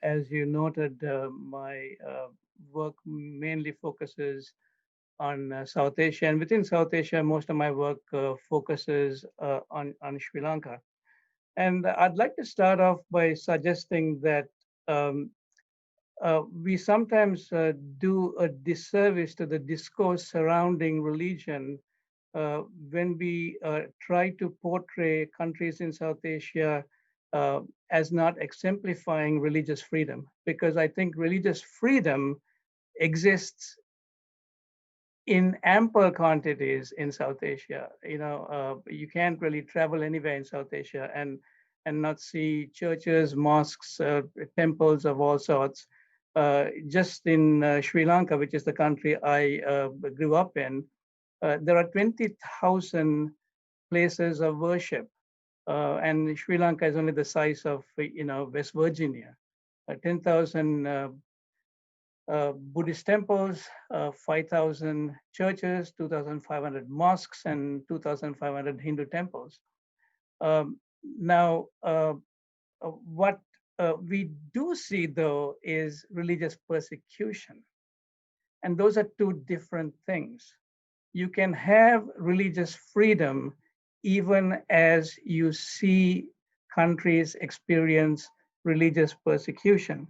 As you noted, my work mainly focuses on South Asia, and within South Asia, most of my work focuses on Sri Lanka. And I'd like to start off by suggesting that um, we sometimes do a disservice to the discourse surrounding religion when we try to portray countries in South Asia uh, as not exemplifying religious freedom, because I think religious freedom exists in ample quantities in South Asia. You can't really travel anywhere in South Asia and not see churches, mosques, temples of all sorts. Just in Sri Lanka, which is the country I grew up in, there are 20,000 places of worship, and Sri Lanka is only the size of West Virginia. 10,000 Buddhist temples, 5,000 churches, 2,500 mosques, and 2,500 Hindu temples. Now, what we do see, though, is religious persecution. And those are two different things. You can have religious freedom even as you see countries experience religious persecution.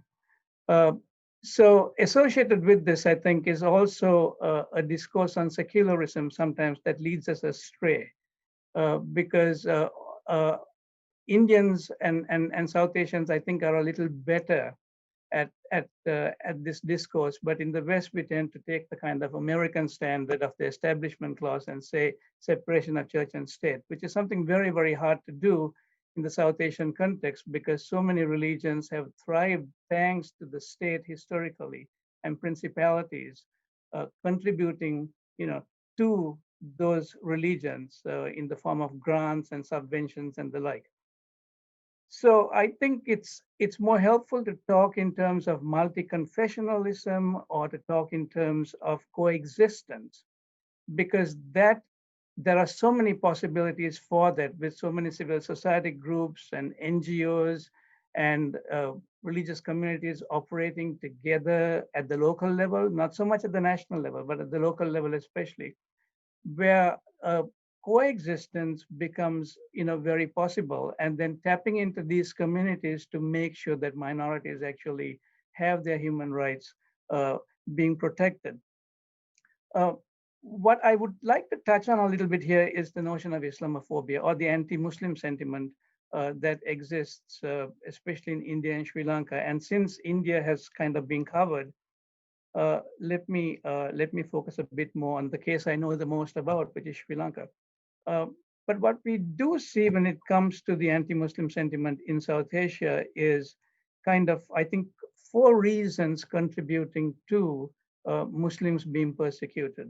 Uh, so associated with this, I think, is also a discourse on secularism sometimes that leads us astray, because uh, Indians and South Asians, I think, are a little better at this discourse, but in the West we tend to take the kind of American standard of the Establishment Clause and say separation of church and state, which is something very, very hard to do in the South Asian context because so many religions have thrived thanks to the state historically and principalities contributing, to those religions in the form of grants and subventions and the like. So I think it's more helpful to talk in terms of multi-confessionalism or to talk in terms of coexistence, because that there are so many possibilities for that with so many civil society groups and NGOs and religious communities operating together at the local level, not so much at the national level, but at the local level especially, where coexistence becomes very possible, and then tapping into these communities to make sure that minorities actually have their human rights being protected. uh, what I would like to touch on a little bit here is the notion of Islamophobia or the anti-Muslim sentiment that exists, especially in India and Sri Lanka. And since India has kind of been covered, let me focus a bit more on the case I know the most about, which is Sri Lanka. Uh, but what we do see when it comes to the anti-Muslim sentiment in South Asia is kind of, I think, four reasons contributing to Muslims being persecuted.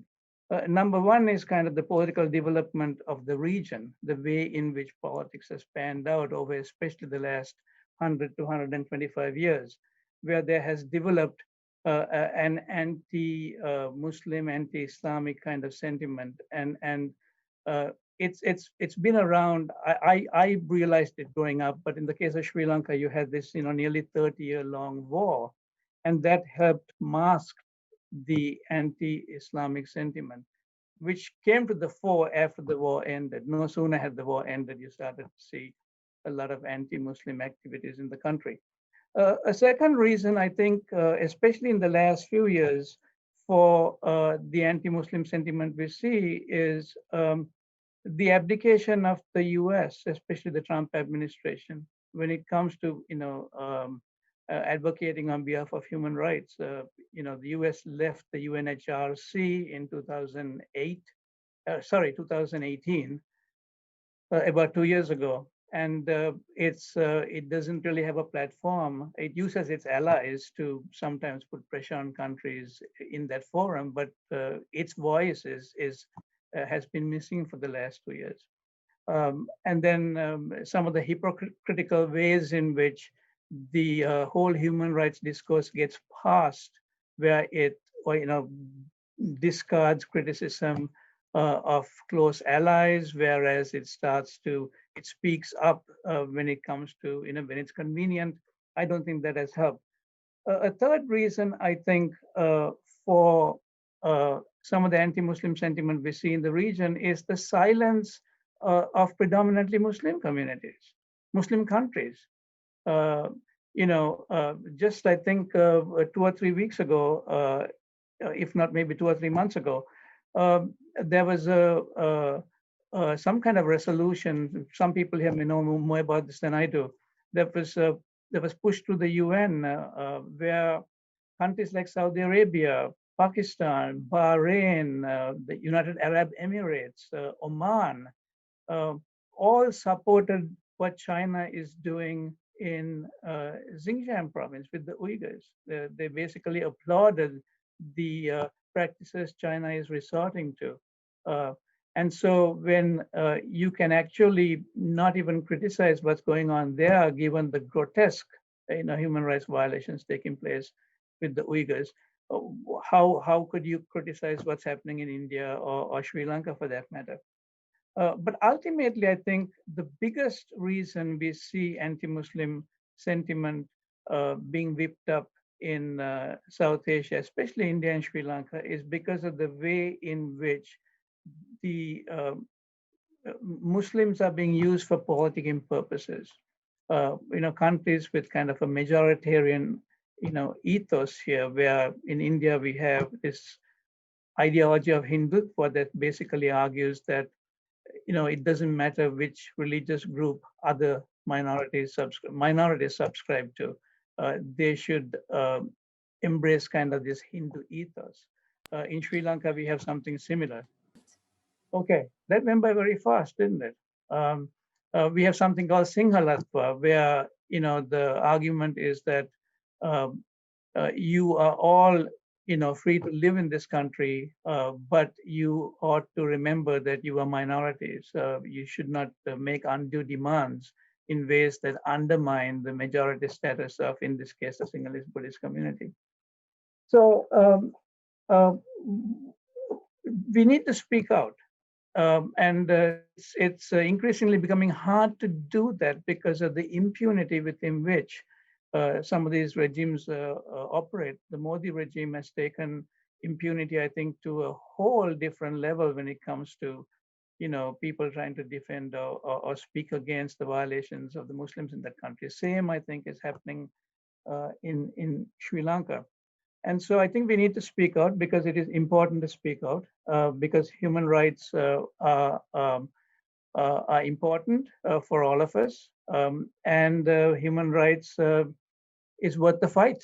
Number one is kind of the political development of the region, the way in which politics has panned out over especially the last 100 to 125 years, where there has developed an anti-Muslim, anti-Islamic kind of sentiment, and uh, it's been around. I realized it growing up, but in the case of Sri Lanka, you had this nearly 30-year-long war, and that helped mask the anti-Islamic sentiment, which came to the fore after the war ended. No sooner had the war ended, you started to see a lot of anti-Muslim activities in the country. A second reason, I think, especially in the last few years, for the anti-Muslim sentiment we see is the abdication of the U.S., especially the Trump administration, when it comes to advocating on behalf of human rights. The U.S. left the UNHRC in 2018, about 2 years ago, and it doesn't really have a platform. It uses its allies to sometimes put pressure on countries in that forum, but its voice has been missing for the last 2 years. And then some of the hypocritical ways in which the whole human rights discourse gets passed, where it discards criticism of close allies, whereas it speaks up when it comes to when it's convenient. I don't think that has helped. A third reason, I think, for some of the anti-Muslim sentiment we see in the region is the silence of predominantly Muslim communities, Muslim countries. Uh, just I think 2 or 3 weeks ago, if not maybe 2 or 3 months ago, there was some kind of resolution. Some people here may know more about this than I do. That was pushed through the UN, where countries like Saudi Arabia, Pakistan, Bahrain, the United Arab Emirates, Oman, uh, all supported what China is doing in Xinjiang province with the Uyghurs. They basically applauded the practices China is resorting to. Uh, and so when you can actually not even criticize what's going on there, given the grotesque human rights violations taking place with the Uyghurs, uh, how could you criticize what's happening in India or Sri Lanka for that matter? But ultimately, I think the biggest reason we see anti-Muslim sentiment being whipped up in South Asia, especially India and Sri Lanka, is because of the way in which the Muslims are being used for political purposes. Countries with kind of a majoritarian, ethos here, where in India we have this ideology of Hindutva that basically argues that it doesn't matter which religious group other minorities subscribe to. They should embrace kind of this Hindu ethos. In Sri Lanka, we have something similar. Okay, that went by very fast, didn't it? We have something called Singhalatva, where the argument is that um, you are all free to live in this country, but you ought to remember that you are minorities. You should not make undue demands in ways that undermine the majority status of, in this case, the Sinhalese Buddhist community. So uh, we need to speak out. And it's increasingly becoming hard to do that because of the impunity within which some of these regimes operate. The Modi regime has taken impunity, I think, to a whole different level when it comes to, people trying to defend or speak against the violations of the Muslims in that country. Same, I think, is happening in Sri Lanka. And so I think we need to speak out because it is important to speak out because human rights are important for all of us. And human rights is worth the fight.